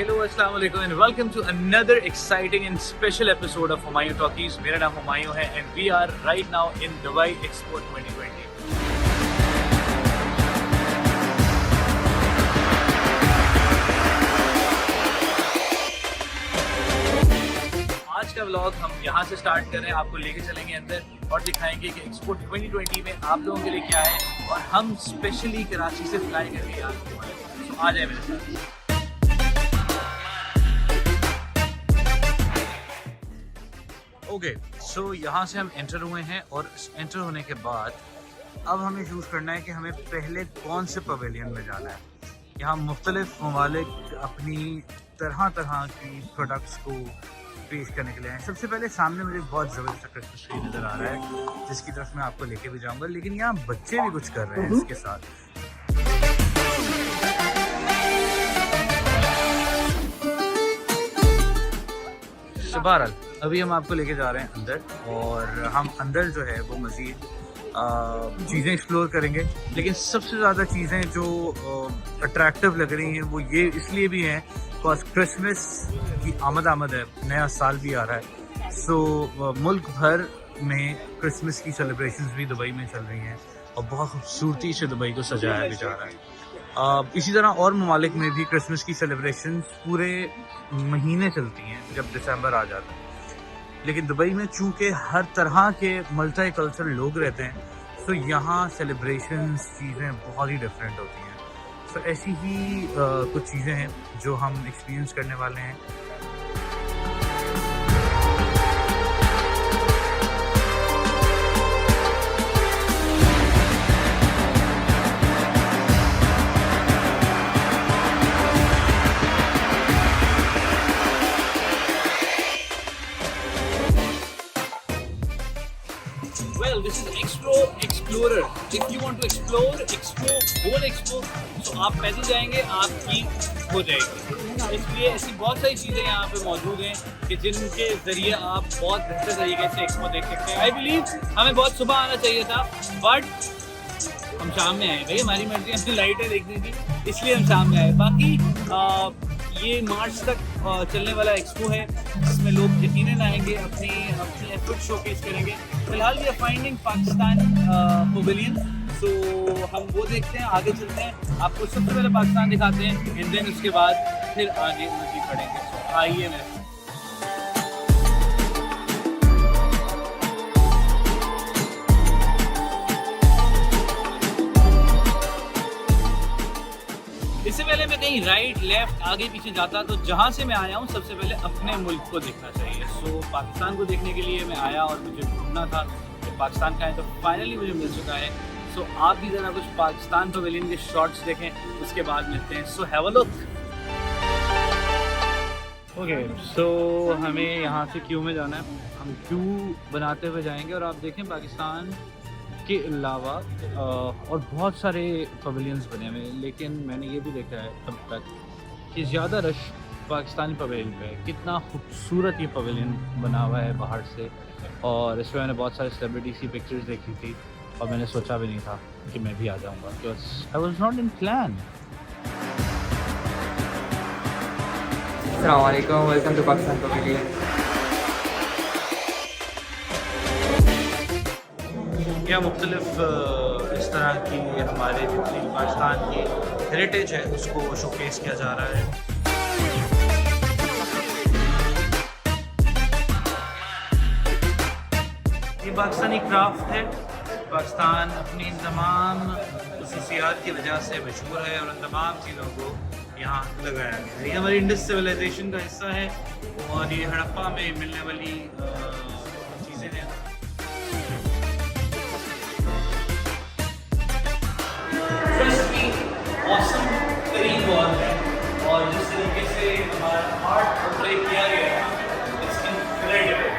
Hello, Assalamu alaikum and welcome to another exciting and special episode of Humayun Talkies. मेरा नाम हुमायूं है and we are right now in Dubai Expo 2020. आज का vlog हम यहाँ से स्टार्ट कर रहे हैं, आपको लेके चलेंगे अंदर और दिखाएंगे कि एक्सपो 2020 में आप लोगों के लिए क्या है और हम स्पेशली कराची से फ्लाई करके यहाँ तो आ जाए मेरे साथ। ओके, सो यहाँ से हम एंटर हुए हैं और एंटर होने के बाद अब हमें चूज़ करना है कि हमें पहले कौन से पवेलियन में जाना है। यहाँ मुख्तलिफ ममालिक अपनी तरह तरह की प्रोडक्ट्स को पेश करने के लिए हैं। सबसे पहले सामने मुझे बहुत ज़बरदस्त क्रिसमस ट्री नज़र आ रहा है जिसकी तरफ मैं आपको लेके भी जाऊँगा, लेकिन यहाँ बच्चे भी कुछ कर रहे हैं इसके साथ। बहरहाल अभी हम आपको लेके जा रहे हैं अंदर और हम अंदर जो है वो मज़ीद चीज़ें एक्सप्लोर करेंगे, लेकिन सबसे ज़्यादा चीज़ें जो अट्रैक्टिव लग रही हैं वो ये इसलिए भी हैं बिकॉज क्रिसमस की आमद है, नया साल भी आ रहा है। सो मुल्क भर में क्रिसमस की सेलिब्रेशंस भी दुबई में चल रही हैं और बहुत खूबसूरती से दुबई को सजाया भी जा रहा है। इसी तरह और ममालिक में भी क्रिसमस की सेलिब्रेशंस पूरे महीने चलती हैं जब दिसंबर आ जाता है, लेकिन दुबई में चूँकि हर तरह के मल्टी कल्चरल लोग रहते हैं तो यहाँ सेलिब्रेशंस चीज़ें बहुत ही डिफरेंट होती हैं। तो ऐसी ही कुछ चीज़ें हैं जो हम एक्सपीरियंस करने वाले हैं। Well, this is Expo Explorer. If you want to explore Expo, whole Expo, तो आप पैदल जाएंगे, आपकी हो जाएगी। इसलिए ऐसी बहुत सारी चीज़ें यहाँ पे मौजूद हैं कि जिनके ज़रिए आप बहुत बेहतर तरीके से एक्सपो देख सकते हैं। आई बिलीव हमें बहुत सुबह आना चाहिए था, बट हम शाम में आए। भाई हमारी मर्जी, हमने लाइटें देखनी थी इसलिए हम शाम में आए। बाकी ये मार्च तक चलने वाला एक्सपो है जिसमें लोग यकीनन आएंगे, अपनी एफर्ट शोकेस करेंगे। फिलहाल ये फाइंडिंग पाकिस्तान पवेलियन, तो हम वो देखते हैं, आगे चलते हैं, आपको सबसे पहले पाकिस्तान दिखाते हैं एंड देन उसके बाद फिर आगे मज़ीद बढ़ेंगे। तो आइए मेरे साथ। इससे पहले मैं कहीं राइट लेफ्ट आगे पीछे जाता तो जहाँ से मैं आया हूँ सबसे पहले अपने मुल्क को देखना चाहिए। सो पाकिस्तान को देखने के लिए मैं आया और मुझे घूमना था कि पाकिस्तान का है, तो फाइनली मुझे मिल चुका है। सो आप भी ज़रा कुछ पाकिस्तान पवेलियन के शॉट्स देखें, उसके बाद मिलते हैं। So have a look. Okay, so हमें यहाँ से क्यू में जाना है, हम क्यू बनाते हुए जाएंगे और आप देखें पाकिस्तान के अलावा और बहुत सारे पवेलियंस बने हुए हैं, लेकिन मैंने ये भी देखा है अब तक कि ज़्यादा रश पाकिस्तानी पवेलियन पे है। कितना खूबसूरत ये पवेलियन बना हुआ है बाहर से, और इसमें मैंने बहुत सारे सेलिब्रिटीज़ की पिक्चर्स देखी थी और मैंने सोचा भी नहीं था कि मैं भी आ जाऊँगा, because I was not in plan. अस्सलाम वालेकुम, वेलकम टू पाकिस्तान पवेलियन। या मुख्तलिफ इस तरह की हमारे जितनी पाकिस्तान की हेरिटेज है उसको शोकेस किया जा रहा है। ये पाकिस्तानी क्राफ्ट है। पाकिस्तान अपनी इन तमाम खसूसियात की वजह से मशहूर है और उन तमाम चीज़ों को यहाँ लगाया गया है। ये हमारी इंडस सिविलाइजेशन का हिस्सा है और ये हड़प्पा में मिलने वाली चीज़ें हैं। मौसम करीब हुआ है और जिस तरीके से हमारा आर्ट पोर्ट्रे किया गया है, इट्स इनक्रेडिबल।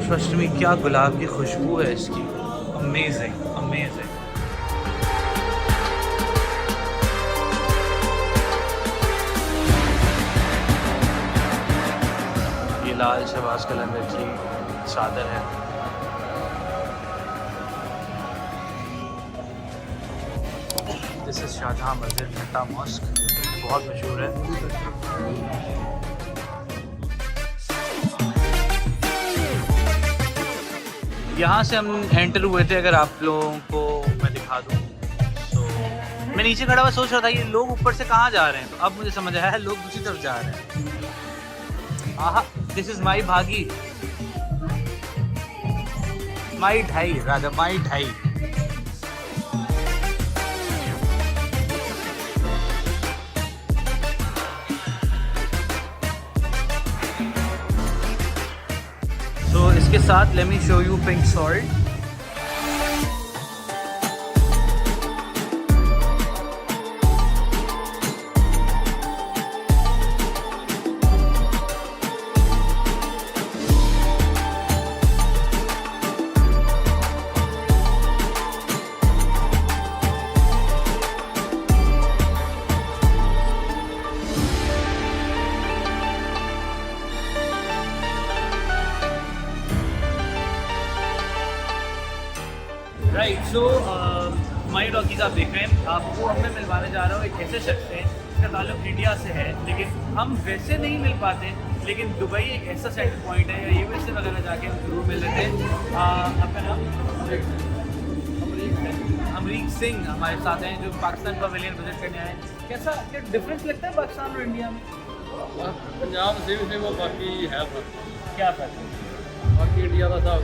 ट्रस्ट मी, क्या गुलाब की खुशबू है इसकी, अमेजिंग अमेजिंग। ये लाल शहबाज कलंदर की चादर है। दिस इज शाहजहां मस्जिद घंटा मॉस्क, बहुत मशहूर है। यहाँ से हम एंटर हुए थे, अगर आप लोगों को मैं दिखा दूँ तो मैं नीचे खड़ा हुआ सोच रहा था ये लोग ऊपर से कहाँ जा रहे हैं, तो अब मुझे समझ आया है लोग दूसरी तरफ जा रहे हैं। आहा, दिस इज माई भागी, माई ढाई, राजा माई ढाई। तो इसके साथ let me show you pink salt. Right, so my डॉकीज आप देख रहे हैं, आपको अब मैं मिलवाने जा रहा हूँ एक ऐसे शख्स से जिसका ताल्लुक इंडिया से है, लेकिन हम वैसे नहीं मिल पाते, लेकिन दुबई एक ऐसा सेंटर पॉइंट है, या यूएसए वगैरह जाके हम जरूर मिल लेते हैं। आपका नाम? अमरीक सिंह हमारे साथ हैं, जो पाकिस्तान पवेलियन विजिट करने आए हैं। कैसा, क्या डिफरेंस लगता है पाकिस्तान और इंडिया में? पंजाब से वो बाकी है फर्क, क्या फर्क है? बाकी इंडिया का हिसाब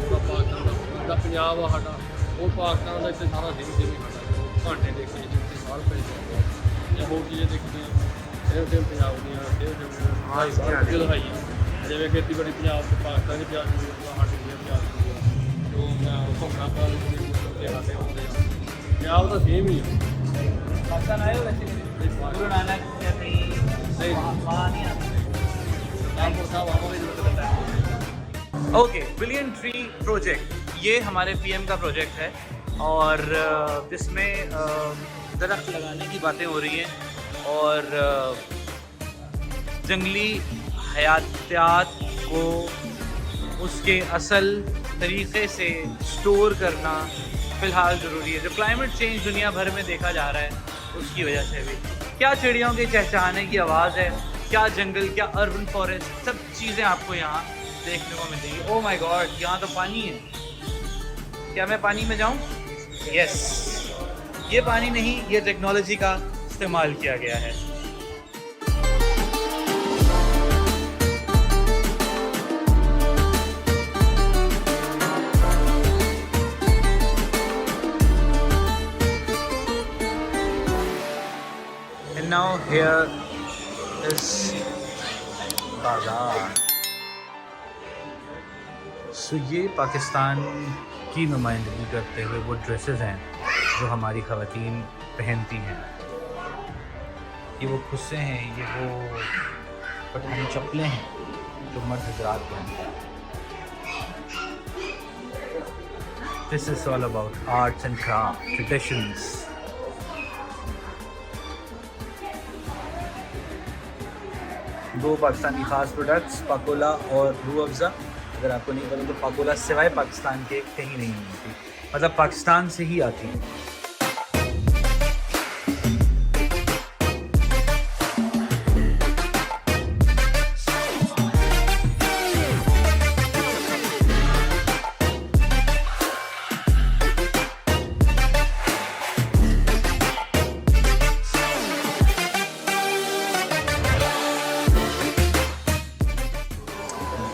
होगा पाकिस्तान का पंजाब आ साडा, वो पाकिस्तान का इतने सारा दिन से भी साडा घंटे देखे जितने साल पहले या बहुत चीज़ें देखते हैं, फिर पंजाब दी दिखाई जिमें खेतीबाड़ी पंजाब से पाकिस्तान की प्याज साढ़े प्याज तो घूमना पंजाब तो सेम ही है। पाकिस्तान आए हो वैसे? गुरु नानक या कहीं वहाँ नहीं आते? ओके, बिलियन ट्री प्रोजेक्ट, ये हमारे पीएम का प्रोजेक्ट है और जिसमें दरख्त लगाने की बातें हो रही हैं और जंगली हयातियात को उसके असल तरीक़े से स्टोर करना फ़िलहाल ज़रूरी है। जो क्लाइमेट चेंज दुनिया भर में देखा जा रहा है उसकी वजह से भी, क्या चिड़ियों के चहचहाने की आवाज़ है, क्या जंगल, क्या अर्बन फॉरेस्ट, सब चीज़ें आपको यहाँ देखने को मिलेगी। ओह माय गॉड, यहाँ तो पानी है, क्या मैं पानी में जाऊँ? यस, ये पानी नहीं, ये टेक्नोलॉजी का इस्तेमाल किया गया है। And now here is बाजार। सो ये पाकिस्तान की नुमाइंदगी करते हुए वो ड्रेसेस हैं जो हमारी ख़वातीन पहनती हैं। ये वो खुस्से हैं, ये वो पठानी चप्पलें हैं जो मर्द हजरात पहनते हैं। This is all about arts and craft traditions. दो पाकिस्तानी ख़ास प्रोडक्ट्स, पाकोला और रूह अफ़ज़ा। अगर आपको नहीं पता तो पाकोला सिवाय पाकिस्तान के कहीं नहीं मिलती, मतलब पाकिस्तान से ही आती है।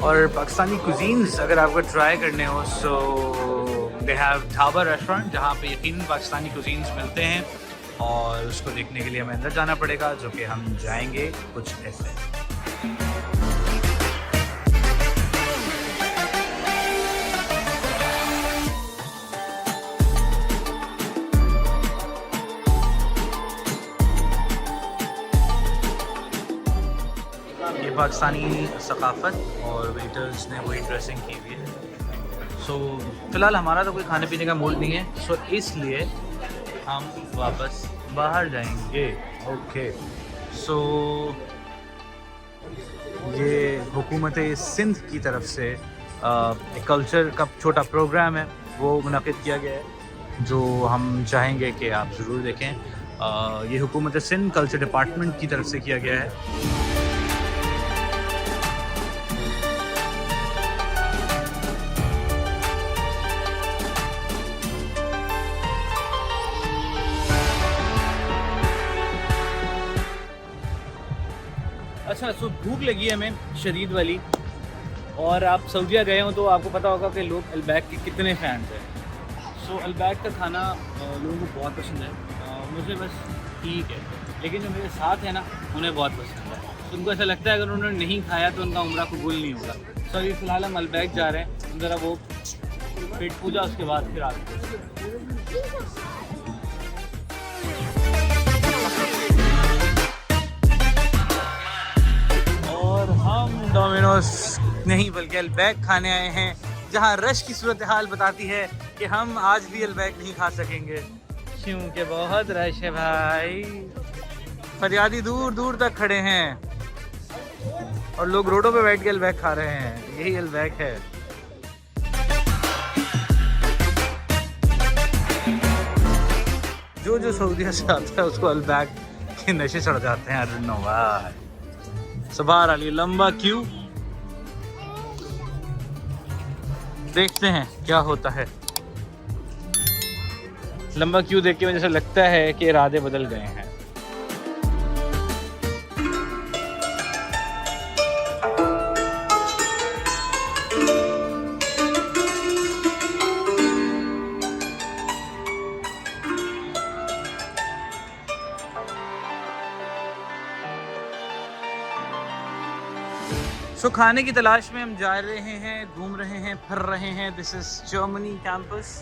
और पाकिस्तानी कुजीन्स अगर आपको ट्राई करने हो सो दे हैव ढाबा रेस्टोरेंट, जहाँ पे यकीनन पाकिस्तानी कुजीन्स मिलते हैं और उसको देखने के लिए हमें अंदर जाना पड़ेगा, जो कि हम जाएंगे कुछ ऐसे। ये पाकिस्तानी सकाफ़त और वेटर्स ने वही ड्रेसिंग की हुई है। सो फ़िलहाल हमारा तो कोई खाने पीने का मूड नहीं है, सो इसलिए हम वापस बाहर जाएंगे। ओके, सो ये हुकूमत सिंध की तरफ से एक कल्चर का छोटा प्रोग्राम है, वो मुनक़िद किया गया है, जो हम चाहेंगे कि आप ज़रूर देखें। ये हुकूमत सिंध कल्चर डिपार्टमेंट की तरफ से किया गया है। अच्छा, सो भूख लगी है हमें शदीद वाली, और आप सऊदीया गए हो तो आपको पता होगा कि लोग अलबैक के कितने फ़ैन्स हैं। सो अलबैक का खाना लोगों को बहुत पसंद है, मुझे बस ठीक है, लेकिन जो मेरे साथ है ना उन्हें बहुत पसंद है। तो उनको ऐसा लगता है अगर उन्होंने नहीं खाया तो उनका उम्रा कबूल नहीं होगा। सो अभी फ़िलहाल हम अलबैक जा रहे हैं, ज़रा वो पेट पूजा, उसके बाद फिर आते हैं। हम डोमिनोज नहीं बल्कि अलबैक खाने आए हैं, जहां रश की सूरत हाल बताती है कि हम आज भी अलबैक नहीं खा सकेंगे क्योंकि बहुत रश है भाई। फरियादी दूर दूर तक खड़े हैं और लोग रोडों पे बैठ के अलबैक खा रहे हैं। यही अलबैक है। जो सऊदीया से आता है उसको अलबैक के नशे चढ़ जाते हैं। I don't know why. सबार अली लंबा क्यू, देखते हैं क्या होता है। लंबा क्यू देख के मुझे ऐसा लगता है कि इरादे बदल गए हैं। सो खाने की तलाश में हम जा रहे हैं, घूम रहे हैं, फिर रहे हैं। दिस इज़ जर्मनी कैंपस,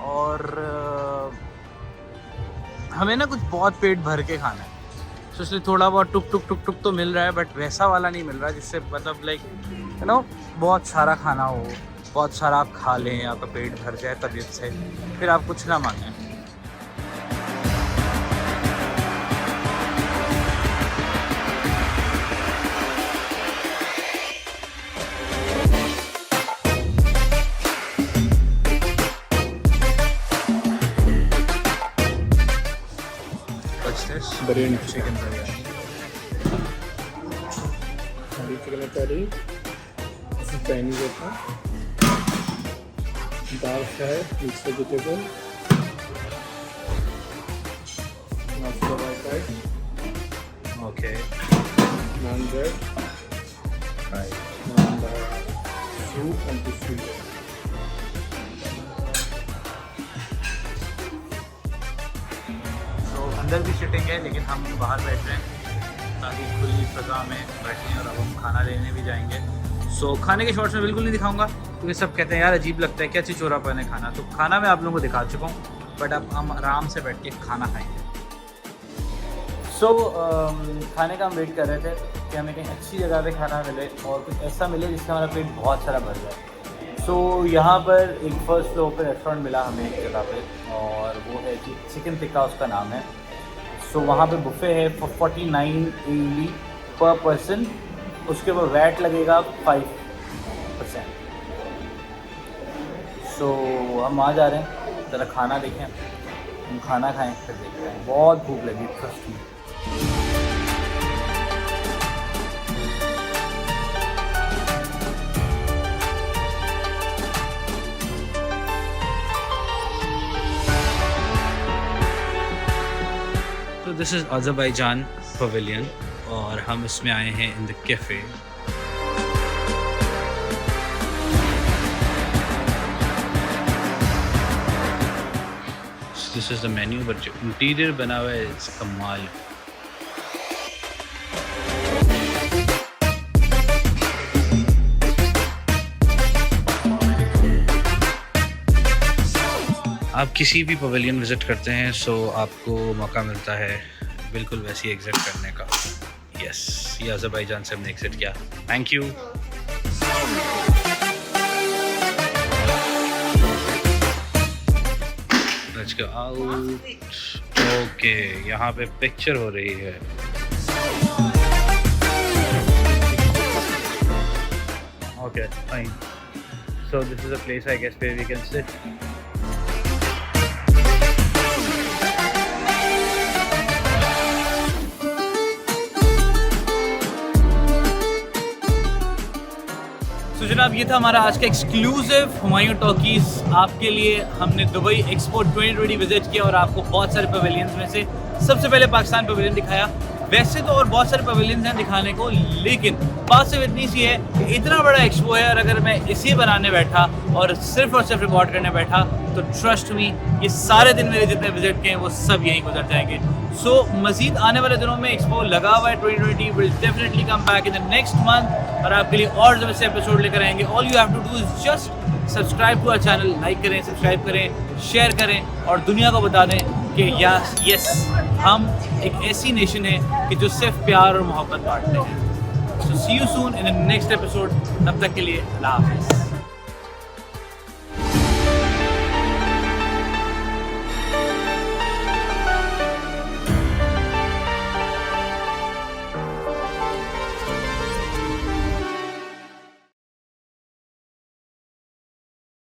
और हमें ना कुछ बहुत पेट भर के खाना है। सो इसलिए थोड़ा बहुत टुक टुक टुक टुक तो मिल रहा है, बट वैसा वाला नहीं मिल रहा जिससे मतलब लाइक यू नो बहुत सारा खाना हो, बहुत सारा आप खा लें, आपका पेट भर जाए तबीयत से, फिर आप कुछ ना मांगें। Biryani, chicken biryani, chicken curry, Chinese होता, दाल फ्राई, मिक्स वेजिटेबल, नाश्ता वाई, okay, naan bread, right, naan dal, soup and tissue. अंदर भी सिटिंग है, लेकिन हम बाहर बैठ रहे हैं ताकि खुली फ़ज़ा में बैठें, और अब हम खाना लेने भी जाएंगे। सो खाने के शॉर्ट्स में बिल्कुल नहीं दिखाऊंगा क्योंकि सब कहते हैं यार अजीब लगता है, क्या चिचोरापन है खाना। तो खाना मैं आप लोगों को दिखा चुका हूँ, बट अब हम आराम से बैठ के खाना खाएंगे। सो खाने का हम वेट कर रहे थे कि हमें कहीं अच्छी जगह पे खाना मिले और कुछ ऐसा मिले जिससे हमारा पेट बहुत सारा भर जाए। सो यहाँ पर एक फर्स्ट फ्लोर पर रेस्टोरेंट मिला हमें एक जगह पे, और वो है कि चिकन टिक्का उसका नाम है। सो वहाँ पे बुफ़े है फॉर 49 AED पर पर्सन, उसके ऊपर वैट लगेगा 5%। सो हम आ जा रहे हैं, ज़रा खाना देखें, हम खाना खाएं फिर देखते हैं। बहुत भूख लगी फर्स्ट में। तो दिस इज़ अज़रबैजान पवेलियन, और हम इसमें आए हैं in the cafe. This is the menu, but जो इंटीरियर बना हुआ है इट्स कमाल। आप किसी भी पवेलियन विज़िट करते हैं सो आपको मौका मिलता है बिल्कुल वैसी एग्जिट करने का। यस, ये अज़रबैजान से हमने एग्जिट किया। Thank you. Let's go out. Okay, यहाँ पे पिक्चर हो रही है। Okay, fine. So this is a place, I guess, where we can sit. तो जनाब, ये था हमारा आज का एक्सक्लूसिव हुमायूं टॉकीज़। आपके लिए हमने दुबई एक्सपो 2020 विजिट किया और आपको बहुत सारे पवेलियंस में से सबसे पहले पाकिस्तान पवेलियन दिखाया। वैसे तो और बहुत सारे पवेलियंस हैं दिखाने को, लेकिन बात सिर्फ इतनी सी है कि इतना बड़ा एक्सपो है और अगर मैं इसी बनाने बैठा और सिर्फ रिकॉर्ड करने बैठा तो ट्रस्ट मी, ये सारे दिन मेरे जितने विजिट के हैं वो सब यहीं गुजर जाएंगे। सो मजीद आने वाले दिनों में एक्सपो लगा हुआ है 2020 will definitely come back in the next month और आपके लिए और जब से एपिसोड लेकर आएंगे। All you have to do is just subscribe to our channel, like करें, सब्सक्राइब करें, शेयर करें और दुनिया को बता दें कि यस हम एक ऐसी नेशन है कि जो सिर्फ प्यार और मोहब्बत बांटते हैं। So see you soon in the next episode. तब तक के लिए अल्लाह हाफ़िज़।